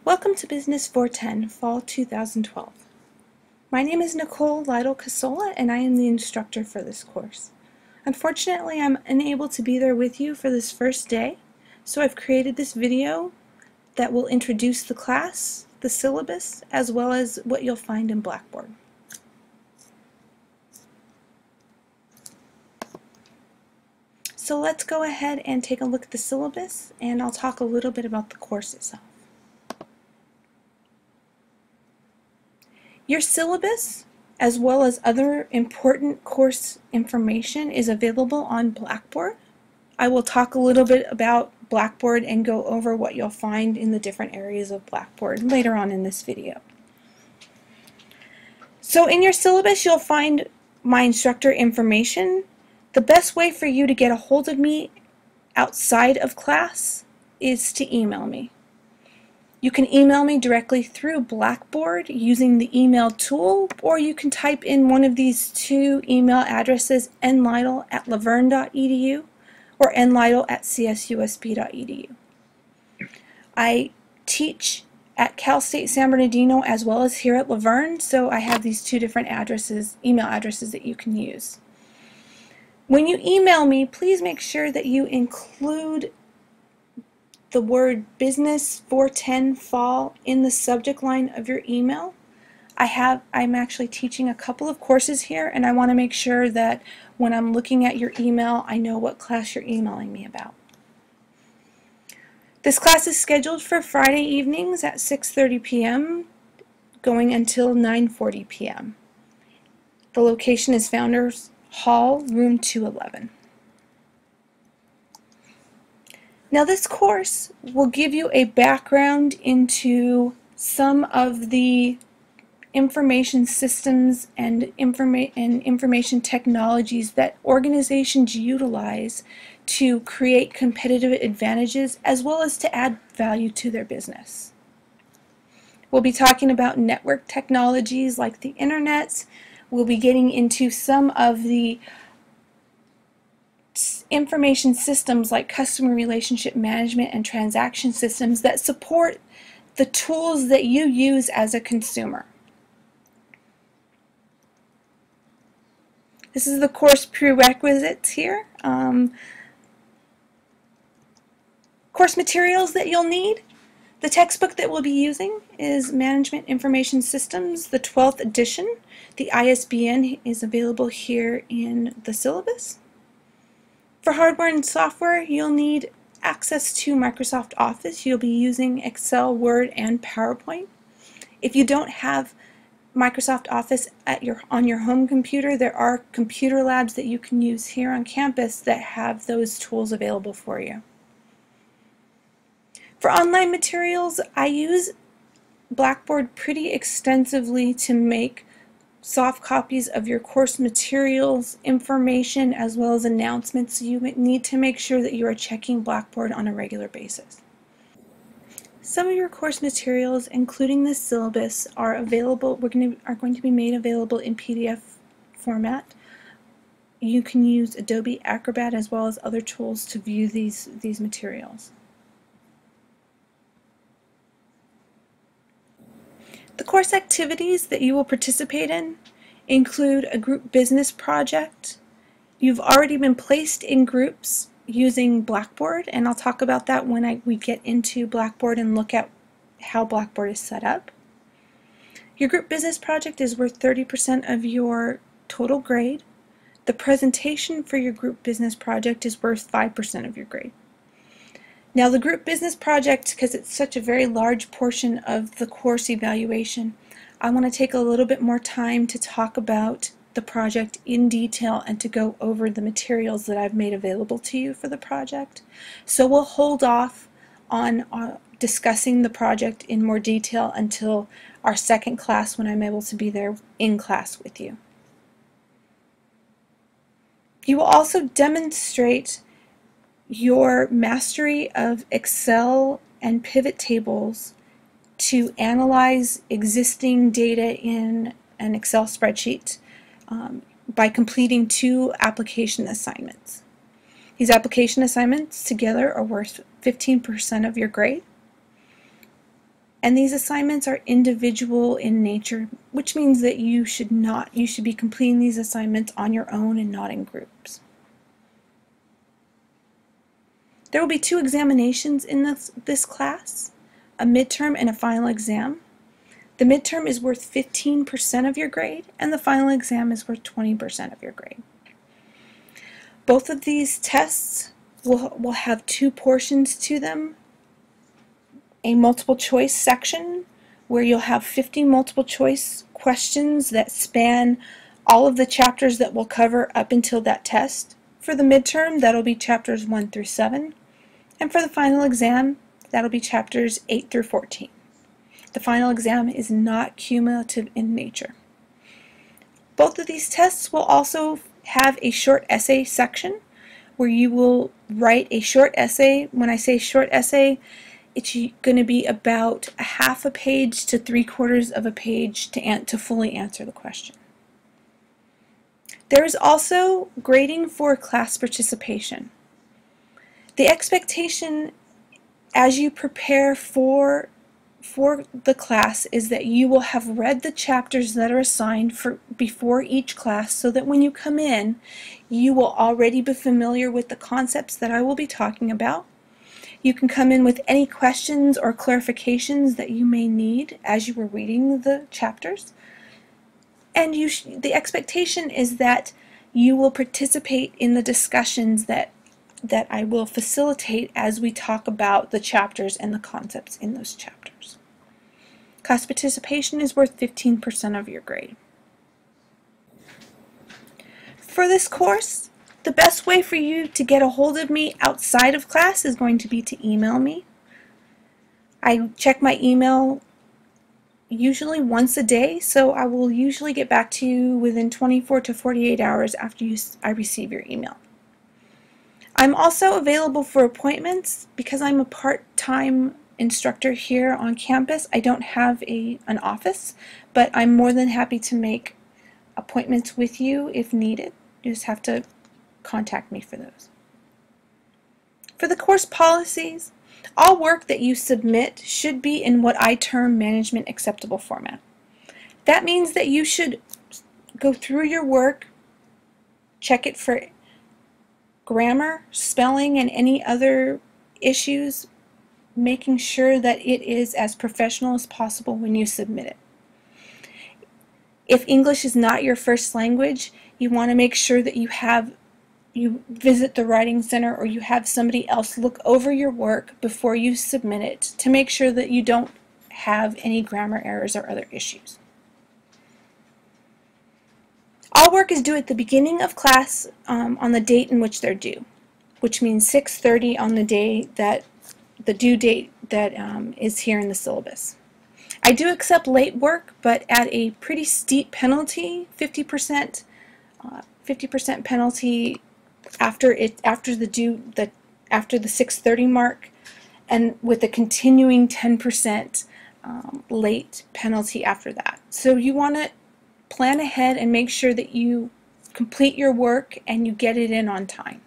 Welcome to Business 410, Fall 2012. My name is Nicole Lytle-Kosola and I am the instructor for this course. Unfortunately, I'm unable to be there with you for this first day, so I've created this video that will introduce the class, the syllabus, as well as what you'll find in Blackboard. So let's go ahead and take a look at the syllabus, and I'll talk a little bit about the course itself. Your syllabus, as well as other important course information, is available on Blackboard. I will talk a little bit about Blackboard and go over what you'll find in the different areas of Blackboard later on in this video. So in your syllabus, you'll find my instructor information. The best way for you to get a hold of me outside of class is to email me. You can email me directly through Blackboard using the email tool, or you can type in one of these two email addresses, nlytle@laverne.edu or nlytle@csusb.edu. I teach at Cal State San Bernardino as well as here at Laverne, so I have these two different email addresses that you can use. When you email me, please make sure that you include the word Business 410 Fall in the subject line of your email. I'm actually teaching a couple of courses here, and I want to make sure that when I'm looking at your email, I know what class you're emailing me about. This class is scheduled for Friday evenings at 6:30 p.m. going until 9:40 p.m. The location is Founders Hall, room 211. Now this course will give you a background into some of the information systems and information technologies that organizations utilize to create competitive advantages as well as to add value to their business. We'll be talking about network technologies like the internet. We'll be getting into some of the information systems like customer relationship management and transaction systems that support the tools that you use as a consumer. This is the course prerequisites here. Course materials that you'll need. The textbook that we'll be using is Management Information Systems, the 12th edition. The ISBN is available here in the syllabus. For hardware and software, you'll need access to Microsoft Office. You'll be using Excel, Word, and PowerPoint. If you don't have Microsoft Office on your home computer, there are computer labs that you can use here on campus that have those tools available for you. For online materials, I use Blackboard pretty extensively to make soft copies of your course materials, information, as well as announcements. So you need to make sure that you are checking Blackboard on a regular basis. Some of your course materials, including the syllabus, are available. Are going to be made available in PDF format. You can use Adobe Acrobat as well as other tools to view these materials. The course activities that you will participate in include a group business project. You've already been placed in groups using Blackboard, and I'll talk about that when we get into Blackboard and look at how Blackboard is set up. Your group business project is worth 30% of your total grade. The presentation for your group business project is worth 5% of your grade. Now the group business project, because it's such a very large portion of the course evaluation, I want to take a little bit more time to talk about the project in detail and to go over the materials that I've made available to you for the project. So we'll hold off on discussing the project in more detail until our second class when I'm able to be there in class with you. You will also demonstrate your mastery of Excel and pivot tables to analyze existing data in an Excel spreadsheet by completing 2 application assignments. These application assignments together are worth 15% of your grade. And these assignments are individual in nature, which means that you should be completing these assignments on your own and not in groups. There will be 2 examinations in this class, a midterm and a final exam. The midterm is worth 15% of your grade, and the final exam is worth 20% of your grade. Both of these tests will have 2 portions to them. A multiple choice section where you'll have 50 multiple choice questions that span all of the chapters that we'll cover up until that test. For the midterm, that'll be chapters 1 through 7. And for the final exam, that'll be chapters 8 through 14. The final exam is not cumulative in nature. Both of these tests will also have a short essay section where you will write a short essay. When I say short essay, it's going to be about a half a page to 3/4 of a page to fully answer the question. There is also grading for class participation. The expectation as you prepare for the class is that you will have read the chapters that are assigned before each class, so that when you come in, you will already be familiar with the concepts that I will be talking about. You can come in with any questions or clarifications that you may need as you were reading the chapters. And the expectation is that you will participate in the discussions that I will facilitate as we talk about the chapters and the concepts in those chapters. Class participation is worth 15% of your grade. For this course, the best way for you to get a hold of me outside of class is going to be to email me. I check my email usually once a day, so I will usually get back to you within 24 to 48 hours after I receive your email. I'm also available for appointments because I'm a part-time instructor here on campus. I don't have an office, but I'm more than happy to make appointments with you if needed. You just have to contact me for those. For the course policies, all work that you submit should be in what I term management acceptable format. That means that you should go through your work, check it for grammar, spelling, and any other issues, making sure that it is as professional as possible when you submit it. If English is not your first language, you want to make sure that you visit the Writing Center or you have somebody else look over your work before you submit it to make sure that you don't have any grammar errors or other issues. All work is due at the beginning of class on the date in which they're due, which means 6:30 on the day that the due date that is here in the syllabus. I do accept late work, but at a pretty steep penalty, 50% penalty after the 6:30 mark, and with a continuing 10% late penalty after that. So you want to plan ahead and make sure that you complete your work and you get it in on time.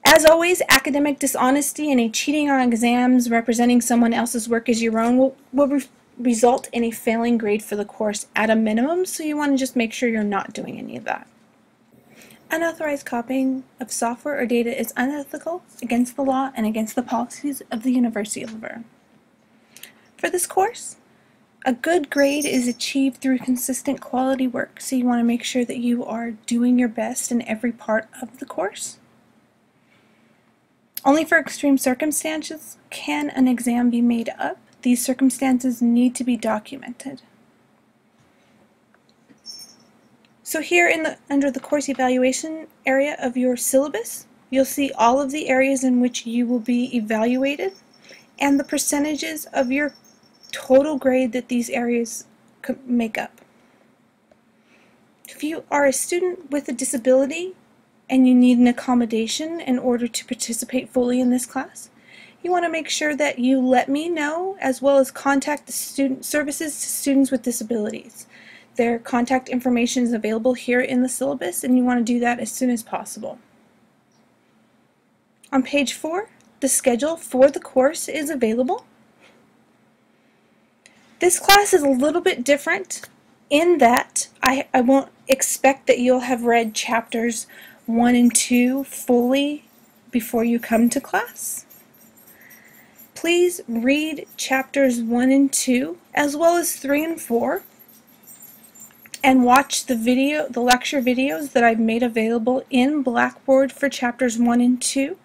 As always, academic dishonesty and a cheating on exams representing someone else's work as your own will result in a failing grade for the course at a minimum, so you want to just make sure you're not doing any of that. Unauthorized copying of software or data is unethical, against the law, and against the policies of the University of Laverne. For this course, a good grade is achieved through consistent quality work, so you want to make sure that you are doing your best in every part of the course. Only for extreme circumstances can an exam be made up. These circumstances need to be documented. So here under the course evaluation area of your syllabus, you'll see all of the areas in which you will be evaluated and the percentages of your total grade that these areas make up. If you are a student with a disability and you need an accommodation in order to participate fully in this class, you want to make sure that you let me know, as well as contact the student services to students with disabilities. Their contact information is available here in the syllabus, and you want to do that as soon as possible. On page 4, the schedule for the course is available. This class is a little bit different in that I won't expect that you'll have read chapters 1 and 2 fully before you come to class. Please read chapters 1 and 2 as well as 3 and 4 and watch the lecture videos that I've made available in Blackboard for chapters 1 and 2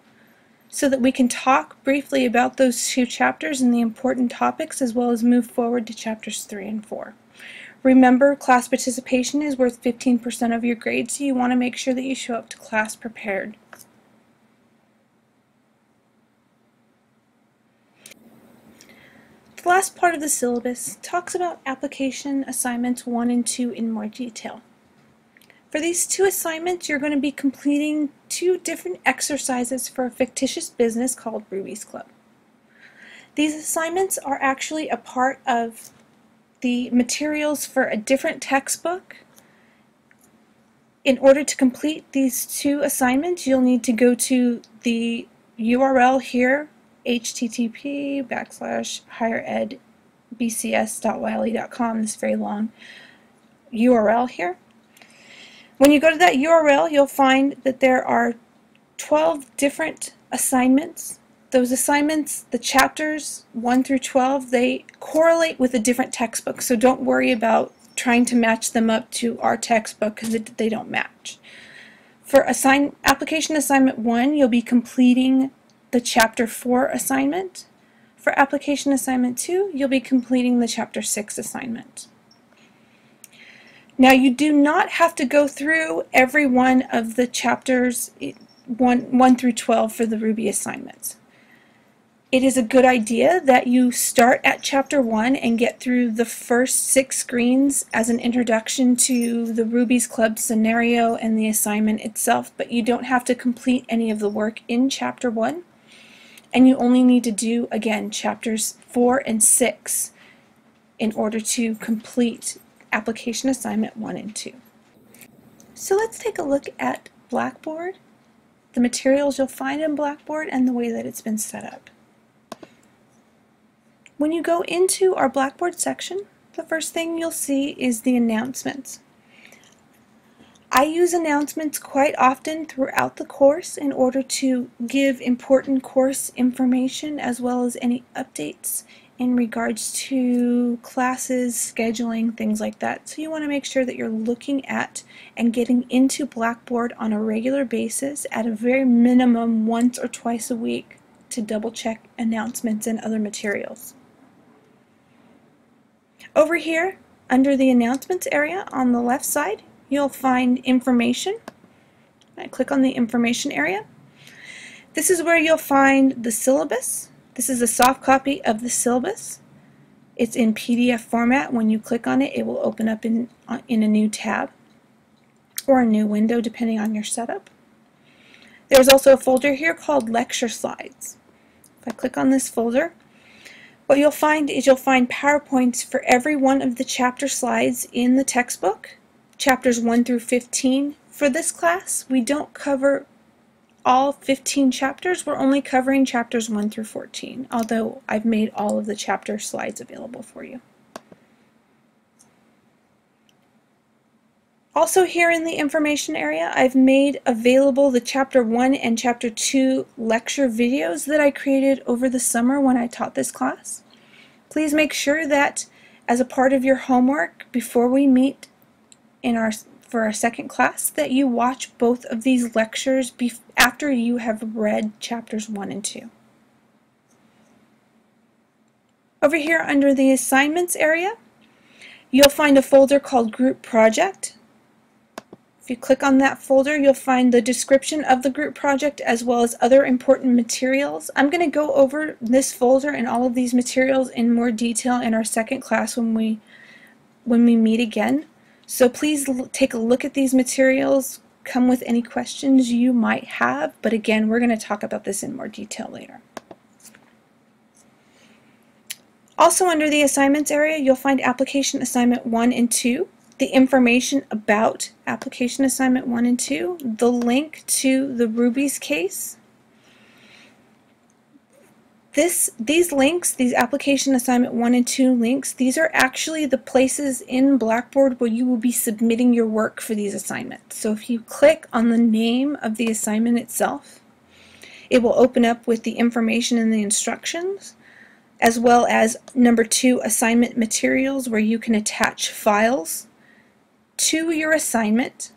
so that we can talk briefly about those 2 chapters and the important topics as well as move forward to chapters 3 and 4. Remember, class participation is worth 15% of your grade, so you want to make sure that you show up to class prepared. The last part of the syllabus talks about application assignments 1 and 2 in more detail. For these 2 assignments, you're going to be completing 2 different exercises for a fictitious business called Ruby's Club. These assignments are actually a part of the materials for a different textbook. In order to complete these 2 assignments, you'll need to go to the URL here, http://higheredbcs.wiley.com, this very long URL here. When you go to that URL, you'll find that there are 12 different assignments. Those assignments, the chapters 1 through 12, they correlate with a different textbook, so don't worry about trying to match them up to our textbook because they don't match. For application assignment 1, you'll be completing the chapter 4 assignment. For application assignment 2, you'll be completing the chapter 6 assignment. Now, you do not have to go through every one of the chapters 1 through 12 for the Ruby assignments. It is a good idea that you start at chapter 1 and get through the first 6 screens as an introduction to the Ruby's Club scenario and the assignment itself, but you don't have to complete any of the work in chapter 1, and you only need to do, again, chapters 4 and 6 in order to complete application assignment 1 and 2. So let's take a look at Blackboard, the materials you'll find in Blackboard, and the way that it's been set up. When you go into our Blackboard section, the first thing you'll see is the announcements. I use announcements quite often throughout the course in order to give important course information as well as any updates in regards to classes, scheduling, things like that. So you want to make sure that you're looking at and getting into Blackboard on a regular basis at a very minimum once or twice a week to double check announcements and other materials. Over here, under the announcements area on the left side, you'll find information. I click on the information area. This is where you'll find the syllabus. This is a soft copy of the syllabus. It's in PDF format. When you click on it, it will open up in a new tab or a new window depending on your setup. There's also a folder here called Lecture Slides. If I click on this folder, what you'll find is you'll find PowerPoints for every one of the chapter slides in the textbook, chapters 1 through 15. For this class, we don't cover all 15 chapters. We're only covering chapters 1 through 14, although I've made all of the chapter slides available for you. Also here in the information area, I've made available the chapter 1 and chapter 2 lecture videos that I created over the summer when I taught this class. Please make sure that as a part of your homework before we meet for our second class that you watch both of these lectures after you have read chapters 1 and 2. Over here under the assignments area, you'll find a folder called Group Project. If you click on that folder, you'll find the description of the group project as well as other important materials. I'm going to go over this folder and all of these materials in more detail in our second class when we meet again. So please take a look at these materials, come with any questions you might have, but again, we're going to talk about this in more detail later. Also under the assignments area, you'll find application assignment 1 and 2. The information about application assignment 1 and 2, the link to the Ruby's case, These links, these application assignment 1 and 2 links, these are actually the places in Blackboard where you will be submitting your work for these assignments. So if you click on the name of the assignment itself, it will open up with the information and the instructions, as well as number 2, assignment materials, where you can attach files to your assignment.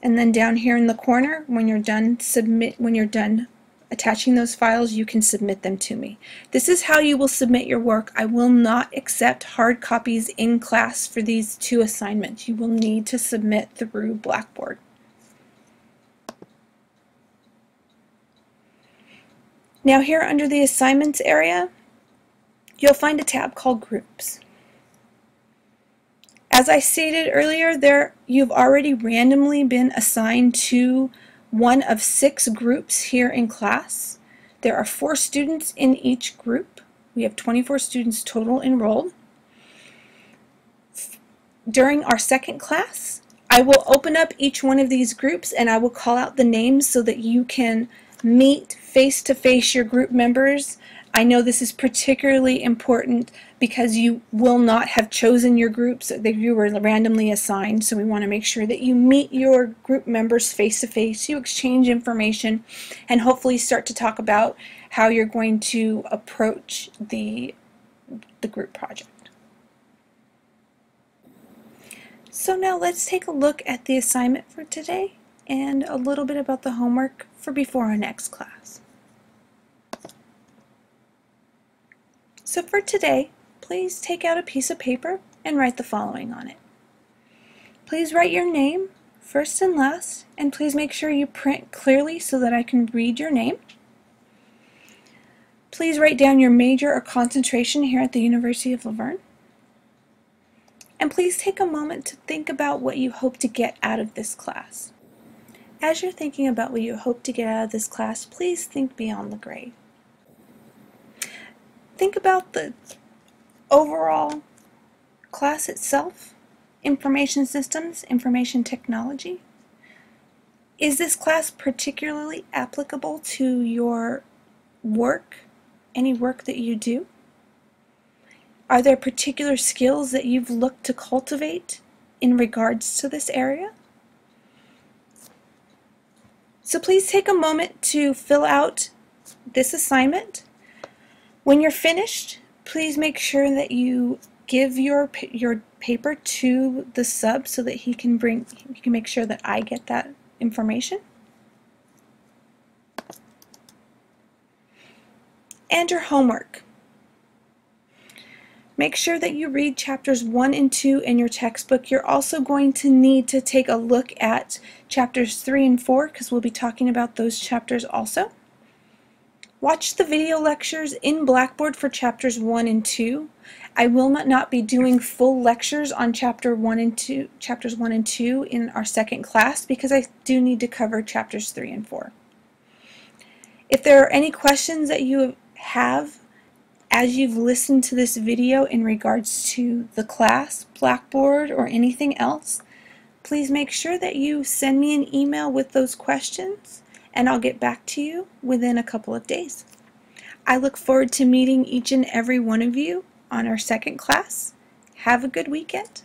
And then down here in the corner, when you're done attaching those files, you can submit them to me. This is how you will submit your work. I will not accept hard copies in class for these 2 assignments. You will need to submit through Blackboard. Now here under the assignments area, you'll find a tab called Groups. As I stated earlier, you've already randomly been assigned to one of 6 groups here in class. There are 4 students in each group. We have 24 students total enrolled. During our second class, I will open up each one of these groups and I will call out the names so that you can meet face-to-face your group members. I know this is particularly important because you will not have chosen your groups, that you were randomly assigned, so we want to make sure that you meet your group members face-to-face, you exchange information, and hopefully start to talk about how you're going to approach the group project. So now let's take a look at the assignment for today and a little bit about the homework for before our next class. So for today, please take out a piece of paper and write the following on it. Please write your name, first and last, and please make sure you print clearly so that I can read your name. Please write down your major or concentration here at the University of Laverne. And please take a moment to think about what you hope to get out of this class. As you're thinking about what you hope to get out of this class, please think beyond the grade. Think about the overall class itself, information systems, information technology. Is this class particularly applicable to your work, any work that you do? Are there particular skills that you've looked to cultivate in regards to this area? So please take a moment to fill out this assignment. When you're finished, please make sure that you give your paper to the sub so that he can make sure that I get that information. And your homework. Make sure that you read chapters 1 and 2 in your textbook. You're also going to need to take a look at chapters 3 and 4 because we'll be talking about those chapters also. Watch the video lectures in Blackboard for chapters 1 and 2. I will not be doing full lectures on chapters 1 and 2 in our second class because I do need to cover chapters 3 and 4. If there are any questions that you have as you've listened to this video in regards to the class, Blackboard, or anything else, please make sure that you send me an email with those questions and I'll get back to you within a couple of days. I look forward to meeting each and every one of you on our second class. Have a good weekend.